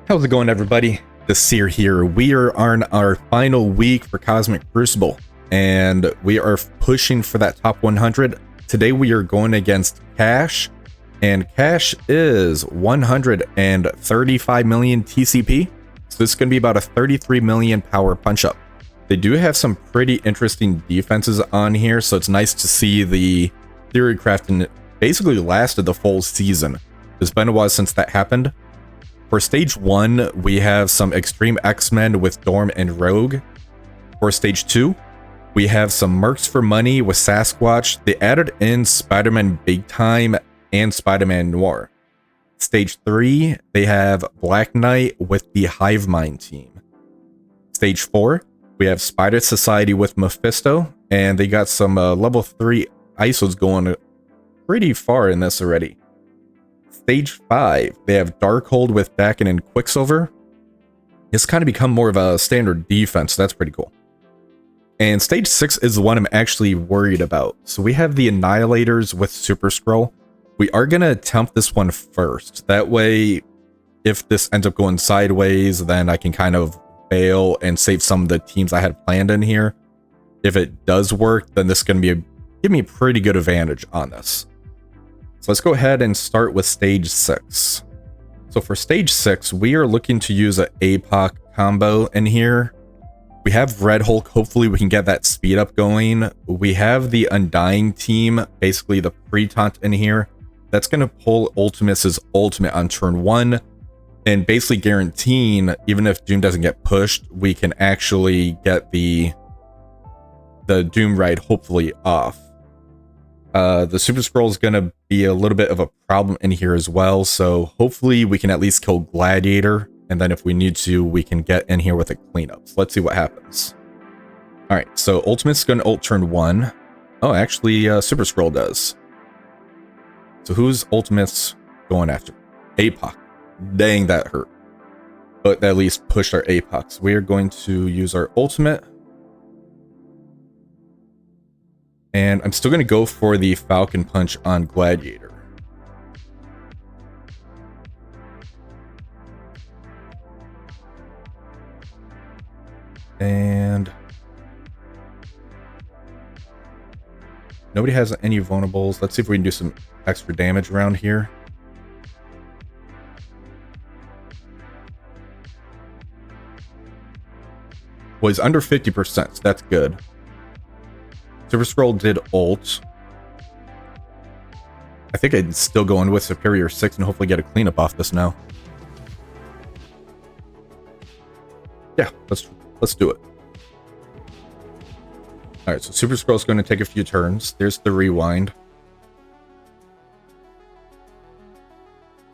How's it going, everybody? The Seer here. We are on our final week for Cosmic Crucible, and we are pushing for that top 100. Today we are going against Cash, and Cash is 135 million TCP, so this is going to be about a 33 million power punch-up. They do have some pretty interesting defenses on here, so it's nice to see the Theory Crafting basically lasted the full season. It's been a while since that happened. For stage 1, we have some Extreme X-Men with Dorm and Rogue. For stage 2, we have some Mercs for Money with Sasquatch. They added in Spider-Man Big Time and Spider-Man Noir. Stage 3, they have Black Knight with the Hive Mind team. Stage 4, we have Spider Society with Mephisto, and they got some level 3 ISOs going pretty far in this already. Stage 5, they have Darkhold with Dakin and Quicksilver. It's kind of become more of a standard defense, so that's pretty cool. And stage 6 is the one I'm actually worried about. So we have the Annihilators with Super Scroll. We are going to attempt this one first. That way, if this ends up going sideways, then I can kind of bail and save some of the teams I had planned in here. If it does work, then this is going to give me a pretty good advantage on this. So let's go ahead and start with stage 6. So for stage 6, we are looking to use an APOC combo in here. We have Red Hulk. Hopefully we can get that speed up going. We have the Undying team, basically the pre-taunt in here. That's going to pull Ultimus' ultimate on turn 1. And basically guaranteeing, even if Doom doesn't get pushed, we can actually get the Doom ride hopefully off. The Super Scroll is going to be a little bit of a problem in here as well, so hopefully we can at least kill Gladiator, and then if we need to, we can get in here with a cleanup. So let's see what happens. Alright, so Ultimate's going to ult turn 1. Oh, actually, Super Scroll does. So who's Ultimate's going after? APOC. Dang, that hurt. But at least pushed our APOC. So we are going to use our Ultimate. And I'm still going to go for the Falcon Punch on Gladiator. And nobody has any vulnerables. Let's see if we can do some extra damage around here. Well, he's under 50%, so that's good. Super Scroll did ult. I think I'd still go in with Superior 6 and hopefully get a cleanup off this now. Yeah, let's do it. Alright, so Super Scroll's going to take a few turns. There's the rewind.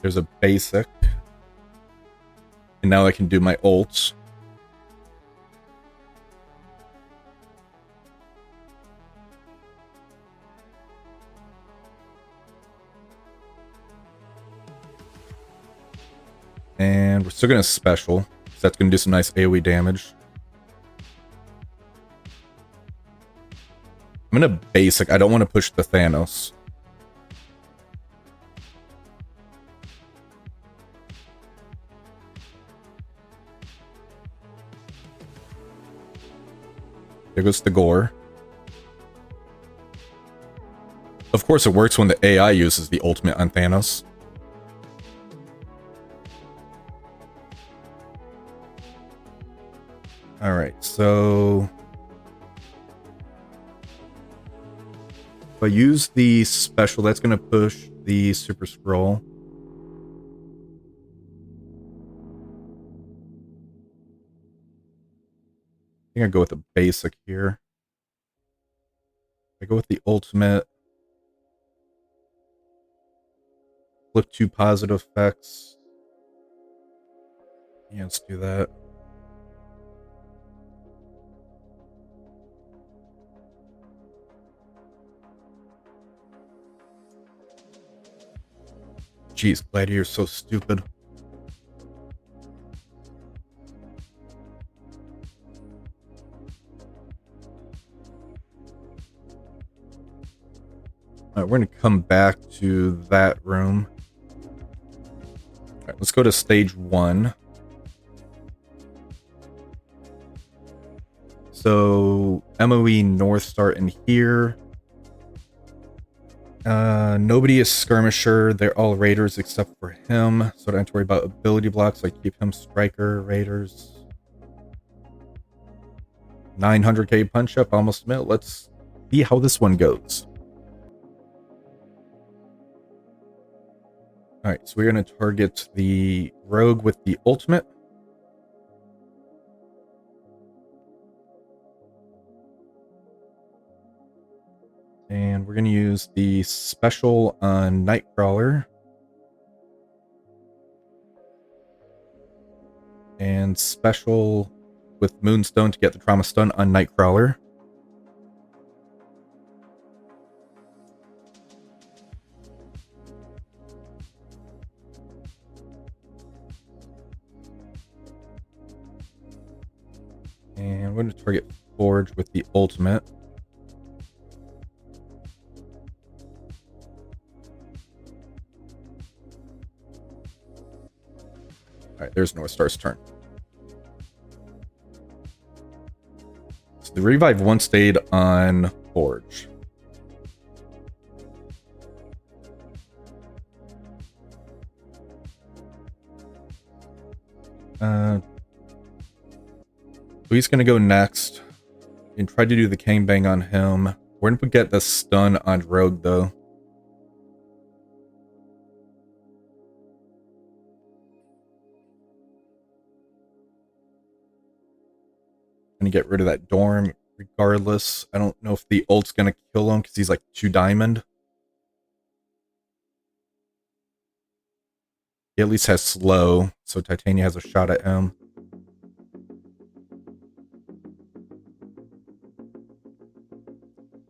There's a basic. And now I can do my ults. And we're still going to special, so that's going to do some nice AoE damage. I'm going to basic. I don't want to push the Thanos. There goes the gore. Of course, it works when the AI uses the ultimate on Thanos. Alright, so if I use the special, that's going to push the Super Scroll. I think I go with the basic here. I go with the ultimate. Flip 2 positive effects. Yeah, let's do that. Jeez, Gladiator's so stupid. Alright, we're going to come back to that room. Alright, let's go to stage 1. So MOE North start in here. Nobody is skirmisher. They're all raiders except for him. So I don't have to worry about ability blocks. I keep him striker, raiders. 900k punch up, almost a minute. Let's see how this one goes. Alright, so we're going to target the rogue with the ultimate. And we're going to use the special on Nightcrawler. And special with Moonstone to get the trauma stun on Nightcrawler. And we're going to target Forge with the ultimate. Alright, there's North Star's turn. So the revive 1 stayed on Forge. So he's going to go next and try to do the Kang Bang on him. We're going to get the stun on Rogue, though. Going to get rid of that Dorm regardless. I don't know if the ult's going to kill him because he's like 2 diamond. He at least has slow, so Titania has a shot at him.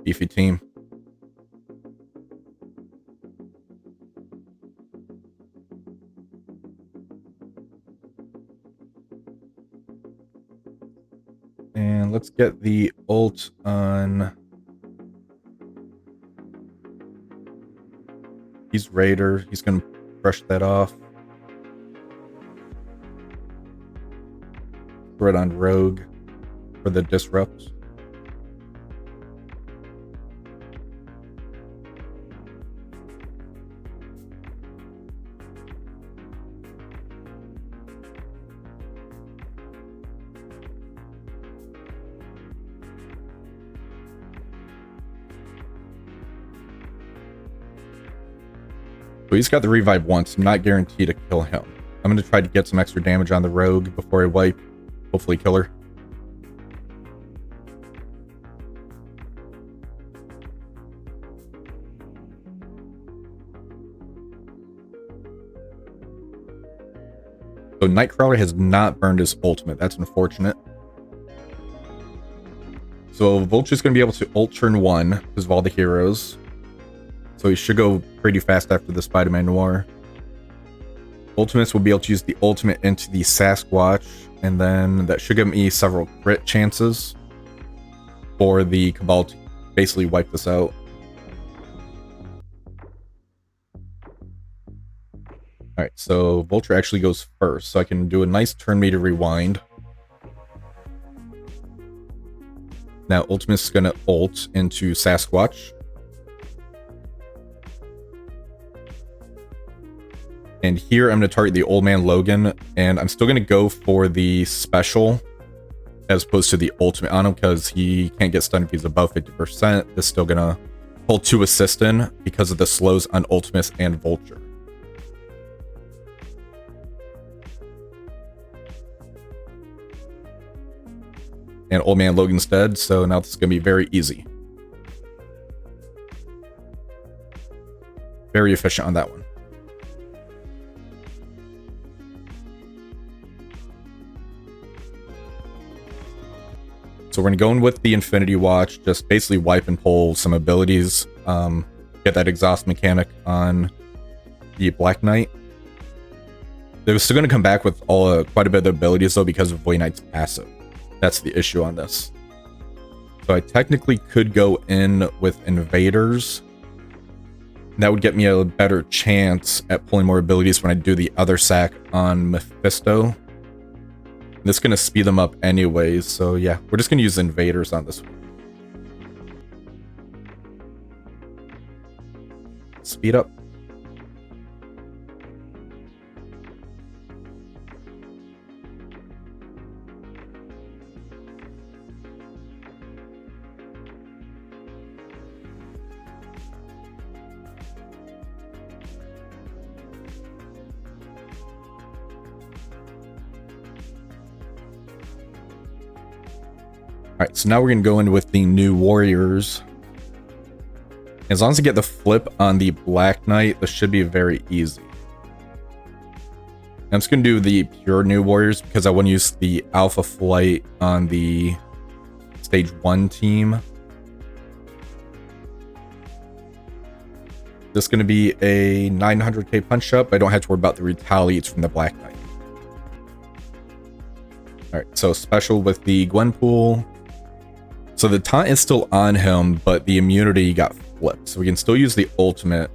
Beefy team. And let's get the ult on... He's Raider. He's going to brush that off. Throw it on Rogue for the disrupt. So he's got the revive once. I'm not guaranteed to kill him. I'm going to try to get some extra damage on the rogue before I wipe. Hopefully kill her. So Nightcrawler has not burned his ultimate. That's unfortunate. So Vulture's going to be able to ult turn 1 because of all the heroes. So he should go pretty fast after the Spider-Man Noir. Ultimates will be able to use the ultimate into the Sasquatch, and then that should give me several crit chances for the Cabal to basically wipe this out. Alright, so Vulture actually goes first, so I can do a nice turn meter rewind. Now Ultimate's going to ult into Sasquatch. And here I'm going to target the Old Man Logan, and I'm still going to go for the special as opposed to the ultimate on him because he can't get stunned if he's above 50%. It's still going to pull 2 assists in because of the slows on Ultimus and Vulture. And Old Man Logan's dead, so now this is going to be very easy. Very efficient on that one. So we're going to go in with the Infinity Watch, just basically wipe and pull some abilities, get that exhaust mechanic on the Black Knight. They're still going to come back with quite a bit of abilities though because of Void Knight's passive. That's the issue on this. So I technically could go in with Invaders. That would get me a better chance at pulling more abilities when I do the other sack on Mephisto. This is going to speed them up anyways, so yeah, we're just going to use invaders on this one. Speed up. Alright, so now we're going to go in with the new warriors. As long as I get the flip on the Black Knight, this should be very easy. I'm just going to do the pure new warriors because I want to use the alpha flight on the stage 1 team. This is going to be a 900k punch up. I don't have to worry about the retaliates from the Black Knight. Alright, so special with the Gwenpool. So the taunt is still on him, but the immunity got flipped. So we can still use the ultimate.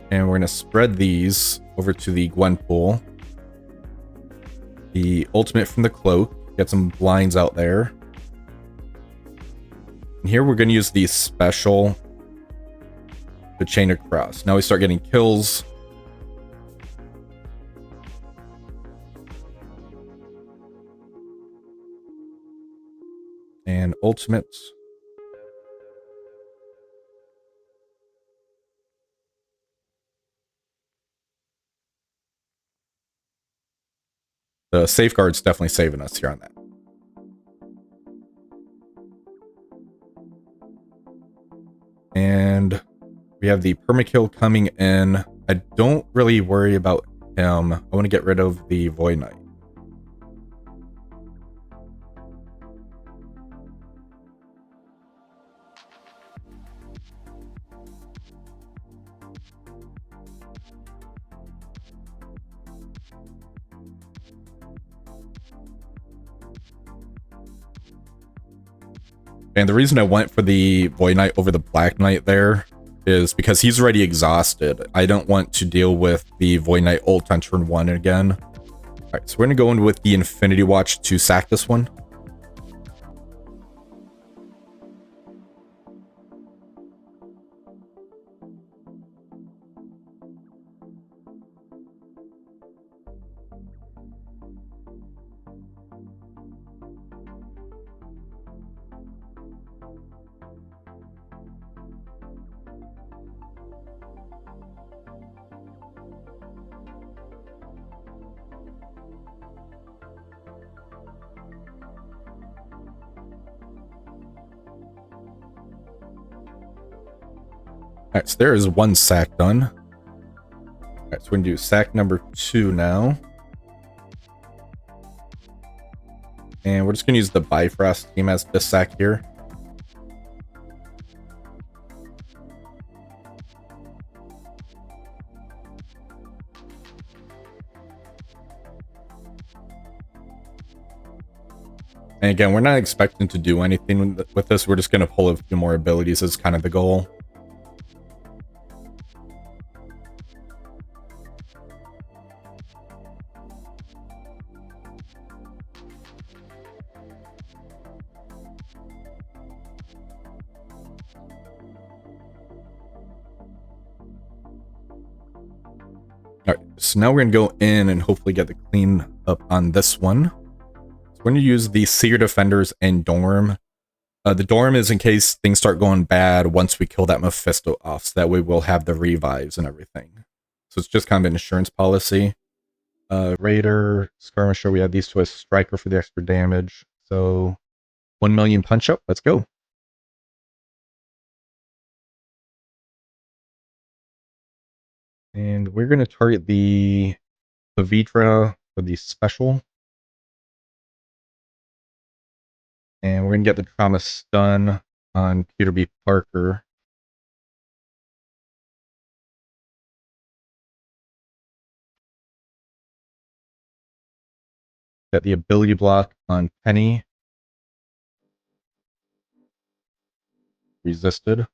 And we're going to spread these over to the Gwenpool. The ultimate from the cloak. Get some blinds out there. And here we're going to use the special. The chain across. Now we start getting kills. And ultimates. The safeguard's definitely saving us here on that. And we have the permakill coming in. I don't really worry about him. I want to get rid of the Void Knight. And the reason I went for the Void Knight over the Black Knight there is because he's already exhausted. I don't want to deal with the Void Knight ult on turn 1 again. Alright, so we're going to go in with the Infinity Watch to sack this one. Alright, so there is one sack done. Alright, so we're going to do sack number 2 now. And we're just going to use the Bifrost team as this sack here. And again, we're not expecting to do anything with this. We're just going to pull a few more abilities as kind of the goal. Alright, so now we're going to go in and hopefully get the clean up on this one. So we're going to use the Seer Defenders and Dorm. The Dorm is in case things start going bad once we kill that Mephisto off, so that way we'll have the revives and everything. So it's just kind of an insurance policy. Raider, Skirmisher, we have these two as Striker for the extra damage. So 1 million punch up, let's go. And we're going to target the Pavitra for the special. And we're going to get the trauma stun on Peter B. Parker. Get the ability block on Penny. Resisted.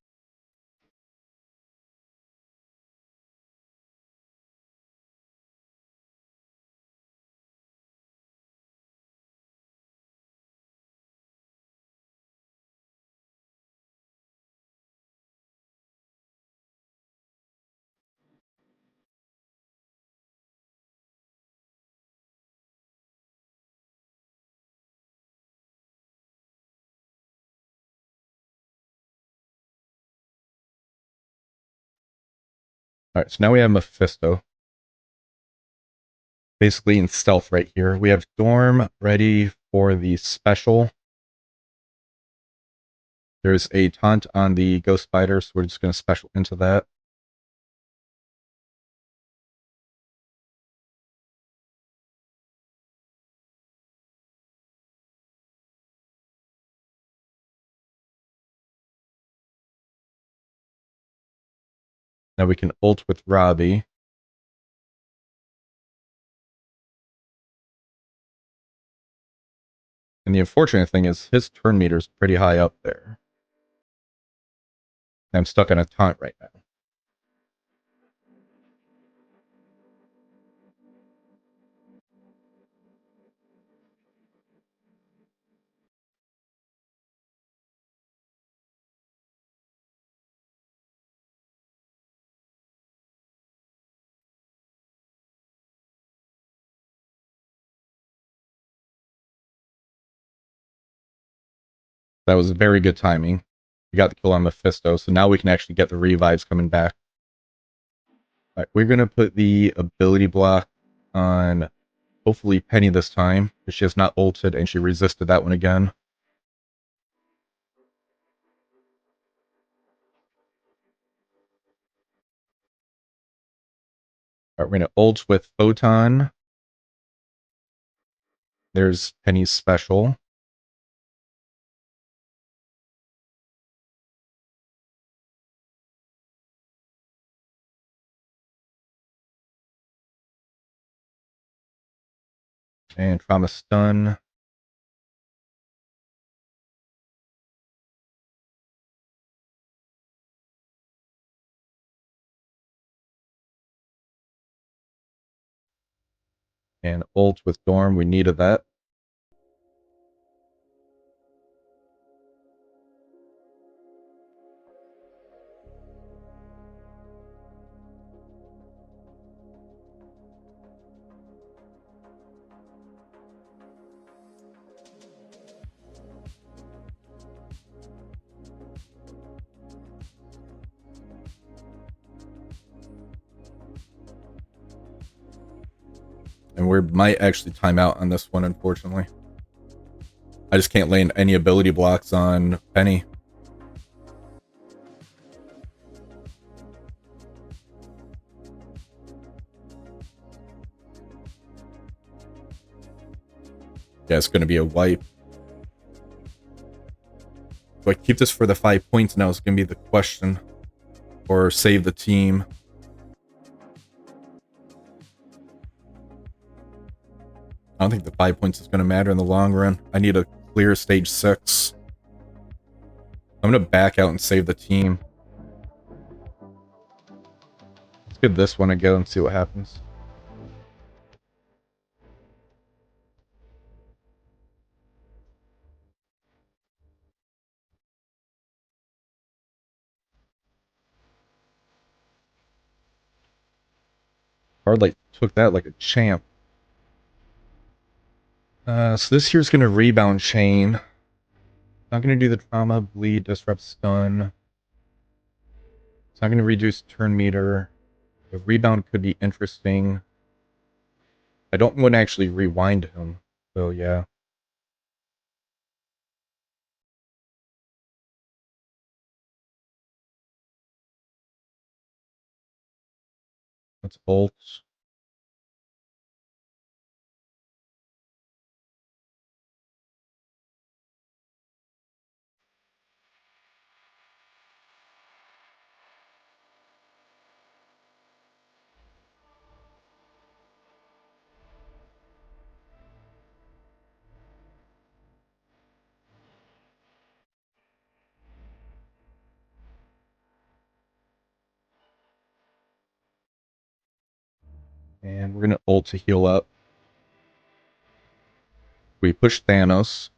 Alright, so now we have Mephisto. Basically in stealth right here. We have Storm ready for the special. There's a taunt on the Ghost Spider, so we're just going to special into that. Now we can ult with Robbie. And the unfortunate thing is his turn meter is pretty high up there. I'm stuck on a taunt right now. That was very good timing. We got the kill on Mephisto, so now we can actually get the revives coming back. All right, we're going to put the ability block on hopefully Penny this time, because she has not ulted and she resisted that one again. All right, we're going to ult with Photon. There's Penny's special. And Trauma Stun. And ult with Storm. We needed that. And we might actually time out on this one, unfortunately. I just can't land any ability blocks on Penny. Yeah, it's going to be a wipe. Do I keep this for the 5 points now? It's going to be the question. Or save the team. I don't think the 5 points is going to matter in the long run. I need a clear stage 6. I'm going to back out and save the team. Let's give this one a go and see what happens. Hardlight took that like a champ. So this here's going to rebound chain. Not going to do the trauma, bleed, disrupt, stun. It's not going to reduce turn meter. The rebound could be interesting. I don't want to actually rewind him, so yeah. Let's ult. And we're going to ult to heal up. We push Thanos.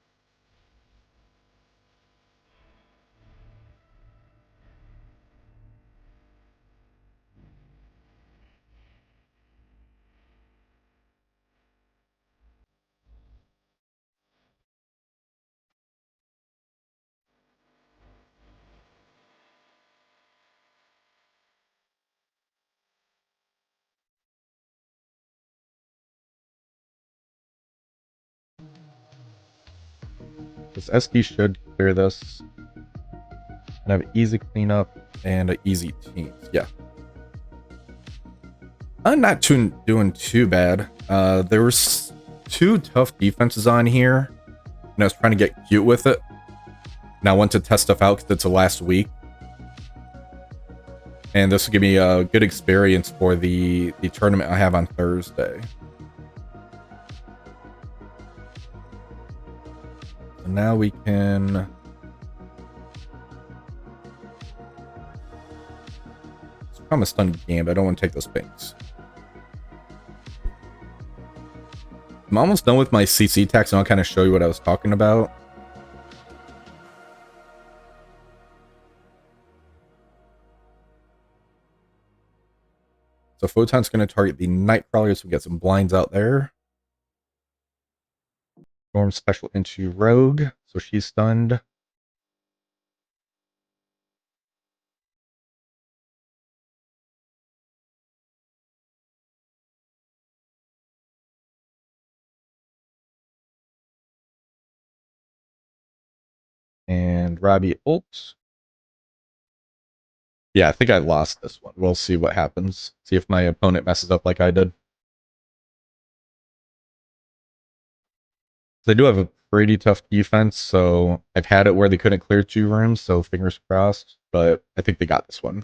This SD should clear this. And have easy cleanup and an easy team. Yeah. I'm not doing too bad. There was 2 tough defenses on here, and I was trying to get cute with it. And I want to test stuff out because it's the last week. And this will give me a good experience for the tournament I have on Thursday. So now we can... I'm a stun game, but I don't want to take those things. I'm almost done with my CC tax, and I'll kind of show you what I was talking about. So Photon's going to target the Nightcrawler, so we get some blinds out there. Storm special into Rogue, so she's stunned. And Robbie ults. Yeah, I think I lost this one. We'll see what happens. See if my opponent messes up like I did. They do have a pretty tough defense, so I've had it where they couldn't clear 2 rooms, so fingers crossed. But I think they got this one.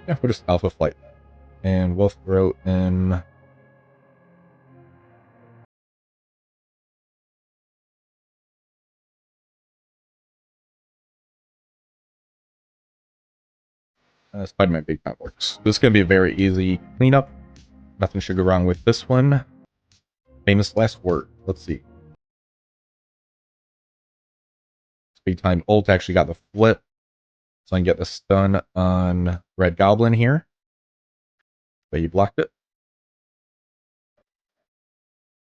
Yeah, we'll just alpha flight. And we'll throw in... Spider-Man Big Map works. This is going to be a very easy cleanup. Nothing should go wrong with this one. Famous last word. Let's see. Big time ult actually got the flip. So I can get the stun on Red Goblin here. But he blocked it.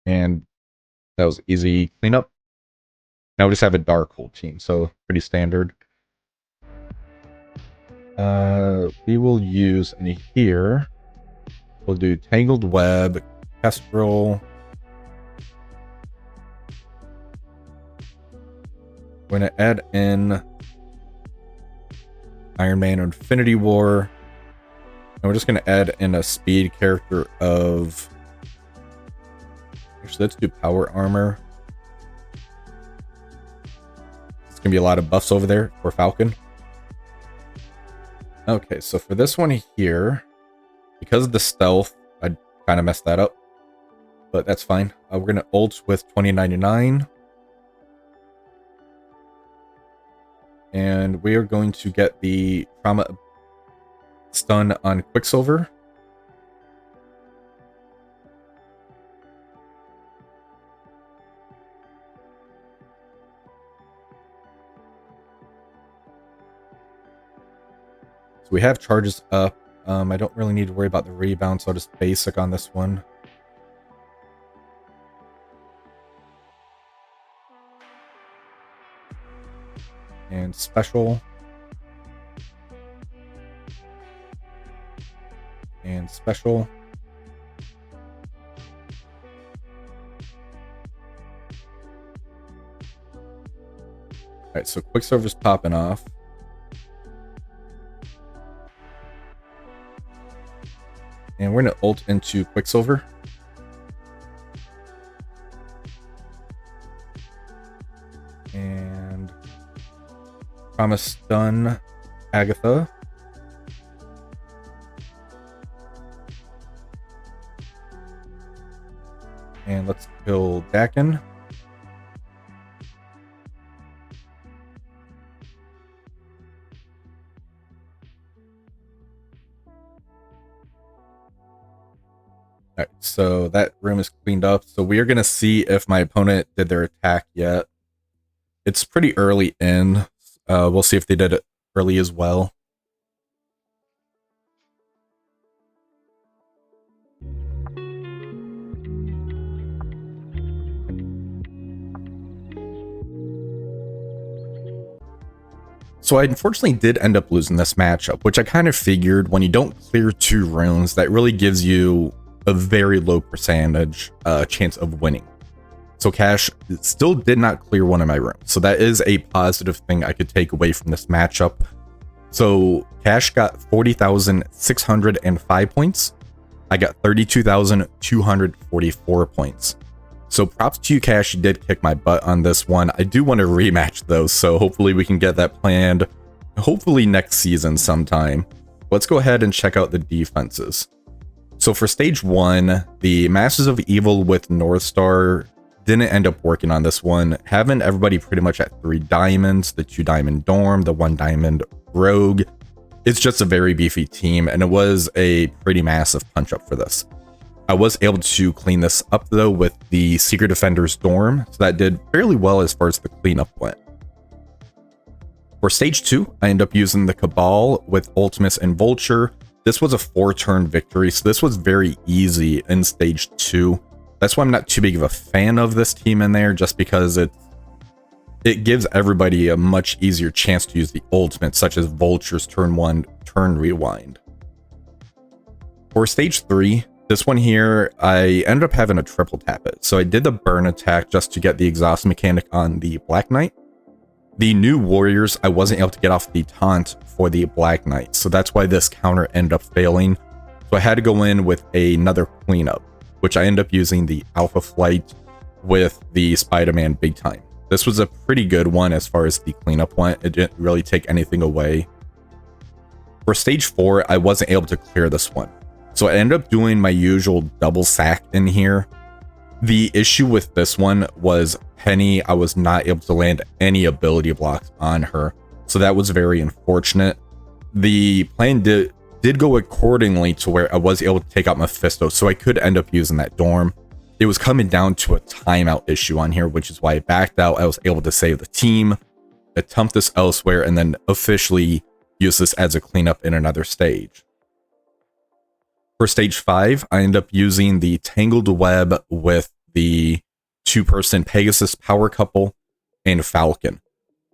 And that was easy cleanup. Now we just have a Dark Hole team, so pretty standard. We will use in here. We'll do Tangled Web, Kestrel. We're going to add in Iron Man Infinity War. And we're just going to add in a speed character of... Actually, let's do Power Armor. It's going to be a lot of buffs over there for Falcon. Okay, so for this one here, because of the stealth, I kind of messed that up. But that's fine. We're going to ult with 2099. And we are going to get the trauma stun on Quicksilver. So we have charges up. I don't really need to worry about the rebound, so I'll just basic on this one. And special. And special. Alright, so Quicksilver's popping off. And we're going to ult into Quicksilver. And promise stun Agatha. And let's kill Dakin. Alright, so that room is cleaned up. So we are going to see if my opponent did their attack yet. It's pretty early in. We'll see if they did it early as well. So I unfortunately did end up losing this matchup, which I kind of figured when you don't clear 2 runes, that really gives you a very low percentage chance of winning. So Cash still did not clear one of my rooms. So that is a positive thing I could take away from this matchup. So Cash got 40,605 points. I got 32,244 points. So props to you, Cash. You did kick my butt on this one. I do want to rematch those, so hopefully we can get that planned. Hopefully next season sometime. Let's go ahead and check out the defenses. So for stage 1, the Masters of Evil with North Star didn't end up working on this one, having everybody pretty much at 3 diamonds, the 2 diamond Dorm, the 1 diamond Rogue. It's just a very beefy team, and it was a pretty massive punch up for this. I was able to clean this up though with the Secret Defenders Dorm, so that did fairly well as far as the cleanup went. For stage 2, I ended up using the Cabal with Ultimus and Vulture. This was a 4-turn victory, so this was very easy in stage 2. That's why I'm not too big of a fan of this team in there, just because it gives everybody a much easier chance to use the ultimate, such as Vulture's turn 1 turn rewind. For stage 3, this one here, I ended up having a triple tap it. So I did the burn attack just to get the exhaust mechanic on the Black Knight. The new warriors, I wasn't able to get off the taunt for the Black Knight, so that's why this counter ended up failing. So I had to go in with another cleanup, which I ended up using the Alpha Flight with the Spider-Man Big Time. This was a pretty good one as far as the cleanup went. It didn't really take anything away. For stage 4, I wasn't able to clear this one, so I ended up doing my usual double sack in here. The issue with this one was Penny, I was not able to land any ability blocks on her, so that was very unfortunate. The plan did go accordingly to where I was able to take out Mephisto, so I could end up using that Dorm. It was coming down to a timeout issue on here, which is why I backed out. I was able to save the team, attempt this elsewhere, and then officially use this as a cleanup in another stage. For stage 5, I ended up using the Tangled Web with the 2-person Pegasus power couple and Falcon.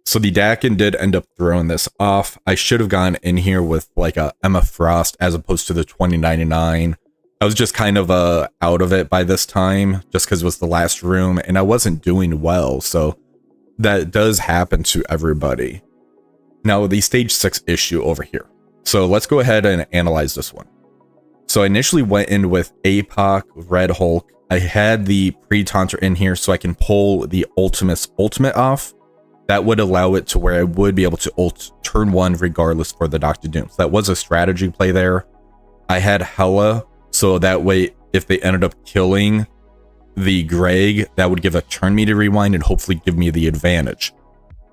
So the Dakin did end up throwing this off. I should have gone in here with like a Emma Frost as opposed to the 2099. I was just kind of out of it by this time, just because it was the last room and I wasn't doing well. So that does happen to everybody. Now the stage 6 issue over here. So let's go ahead and analyze this one. So I initially went in with APOC, Red Hulk. I had the pre-taunter in here so I can pull the Ultimus ultimate off. That would allow it to where I would be able to ult turn 1 regardless for the Doctor Doom. So that was a strategy play there. I had Hela, so that way if they ended up killing the Greg, that would give a turn meter rewind and hopefully give me the advantage.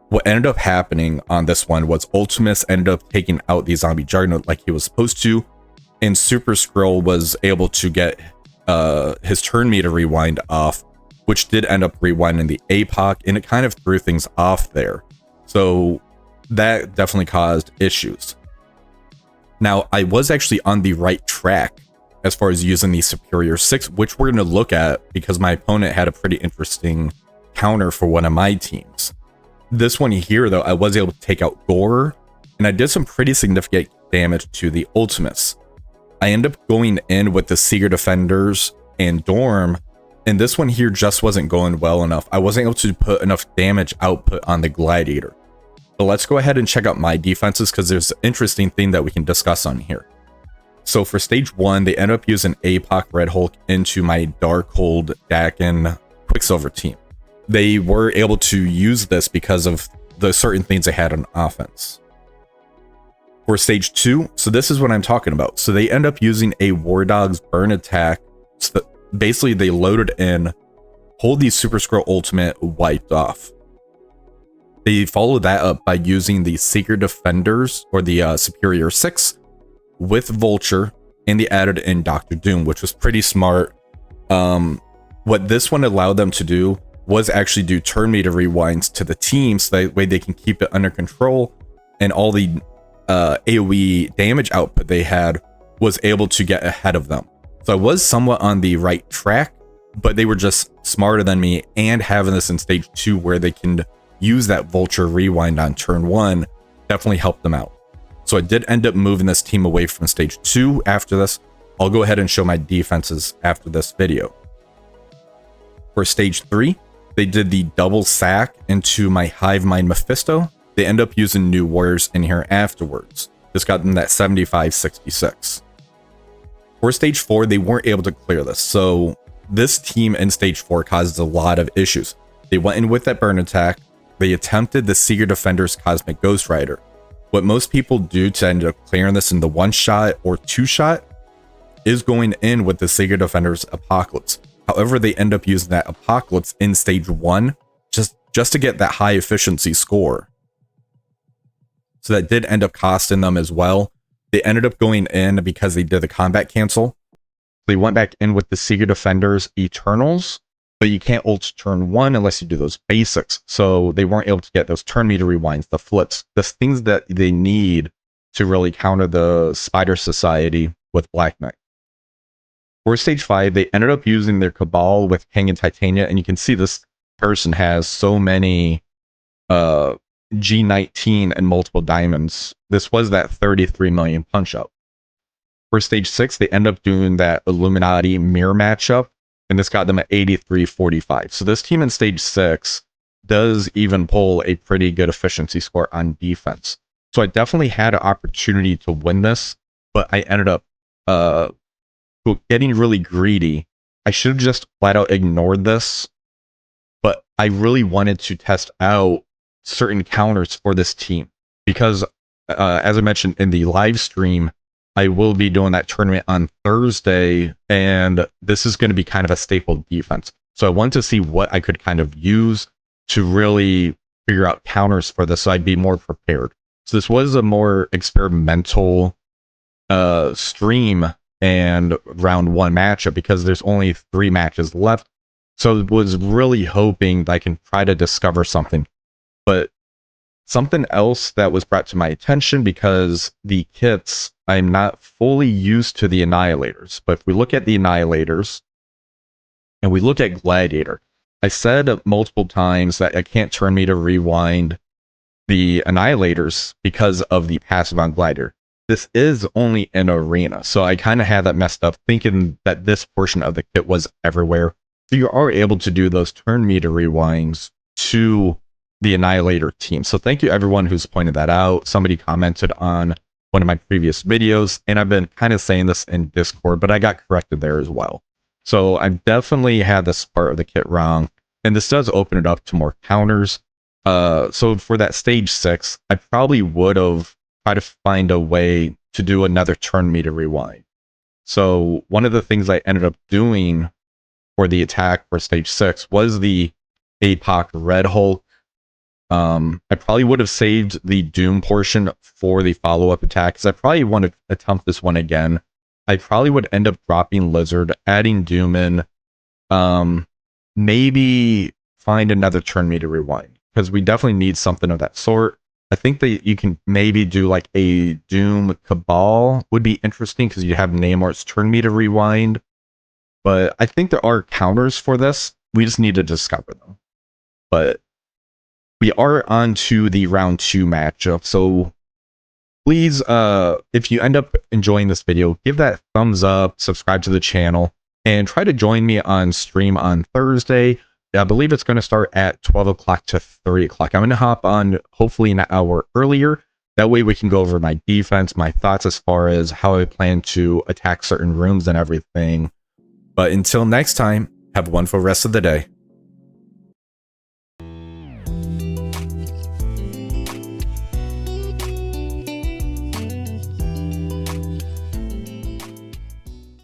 What ended up happening on this one was Ultimus ended up taking out the zombie Juggernaut like he was supposed to, and Super Skrull was able to get his turn meter rewind off, which did end up rewinding the APOC, and it kind of threw things off there. So that definitely caused issues. Now, I was actually on the right track as far as using the Superior 6, which we're going to look at because my opponent had a pretty interesting counter for one of my teams. This one here, though, I was able to take out Gore, and I did some pretty significant damage to the Ultimus. I ended up going in with the Secret Defenders and Dorm, and this one here just wasn't going well enough. I wasn't able to put enough damage output on the Gladiator. So let's go ahead and check out my defenses because there's an interesting thing that we can discuss on here. So for stage 1, they ended up using APOC Red Hulk into my Darkhold Dakin Quicksilver team. They were able to use this because of the certain things they had on offense. For stage 2, so this is what I'm talking about. So they end up using a War Dog's burn attack. So basically they loaded in, hold the Super Skrull ultimate, wiped off. They followed that up by using the Secret Defenders or the Superior 6 with Vulture, and they added in Doctor Doom, which was pretty smart. What this one allowed them to do was actually do turn meter rewinds to the team so that way they can keep it under control, and all the AoE damage output they had was able to get ahead of them. So I was somewhat on the right track, but they were just smarter than me, and having this in stage 2 where they can use that Vulture rewind on turn 1 definitely helped them out. So I did end up moving this team away from stage 2 after this, I'll go ahead and show my defenses after this video. For stage 3, they did the double sack into my Hive Mind Mephisto. They end up using new warriors in here afterwards. This got them that 75-66. For stage 4, they weren't able to clear this, so this team in stage 4 caused a lot of issues. They went in with that burn attack. They attempted the Seeker Defender's Cosmic Ghost Rider. What most people do to end up clearing this in the 1-shot or 2-shot is going in with the Seeker Defender's Apocalypse. However, they end up using that Apocalypse in stage 1 just to get that high efficiency score. So that did end up costing them as well. They ended up going in because they did the combat cancel. They went back in with the Seeker Defender's Eternals, but you can't ult turn 1 unless you do those basics. So they weren't able to get those turn meter rewinds, the flips, the things that they need to really counter the Spider Society with Black Knight. For stage 5, they ended up using their Cabal with King and Titania, and you can see this person has so many G19 and multiple diamonds. This was that 33 million punch-up. For stage 6, they end up doing that Illuminati mirror matchup, and this got them at 83-45. So this team in stage 6 does even pull a pretty good efficiency score on defense. So I definitely had an opportunity to win this, but I ended up getting really greedy. I should have just flat out ignored this, but I really wanted to test out certain counters for this team because as I mentioned in the live stream, I will be doing that tournament on Thursday, and this is going to be kind of a staple defense. So I wanted to see what I could kind of use to really figure out counters for this so I'd be more prepared. So this was a more experimental stream and round 1 matchup because there's only 3 matches left. So I was really hoping that I can try to discover something. But something else that was brought to my attention, because the kits, I'm not fully used to the Annihilators. But if we look at the Annihilators and we look at Gladiator, I said multiple times that I can't turn me to rewind the Annihilators because of the passive on Gladiator. This is only an arena, so I kind of had that messed up, thinking that this portion of the kit was everywhere. So you are able to do those turn meter rewinds to the Annihilator team. So thank you everyone who's pointed that out. Somebody commented on one of my previous videos, and I've been kind of saying this in Discord, but I got corrected there as well. So I definitely had this part of the kit wrong, and this does open it up to more counters. So for that stage 6, I probably would have tried to find a way to do another turn meter rewind. So one of the things I ended up doing for the attack for stage 6 was the APOC Red Hulk. I probably would have saved the Doom portion for the follow-up attack, because I probably want to attempt this one again. I probably would end up dropping Lizard, adding Doom in, maybe find another turn meter rewind, because we definitely need something of that sort. I think that you can maybe do like a Doom Cabal would be interesting, because you have Namor's turn meter rewind. But I think there are counters for this. We just need to discover them. But we are on to the round 2 matchup. So please, if you end up enjoying this video, give that thumbs up, subscribe to the channel, and try to join me on stream on Thursday. I believe it's going to start at 12 o'clock to 3 o'clock. I'm going to hop on hopefully an hour earlier. That way we can go over my defense, my thoughts as far as how I plan to attack certain rooms and everything. But until next time, have a wonderful rest of the day.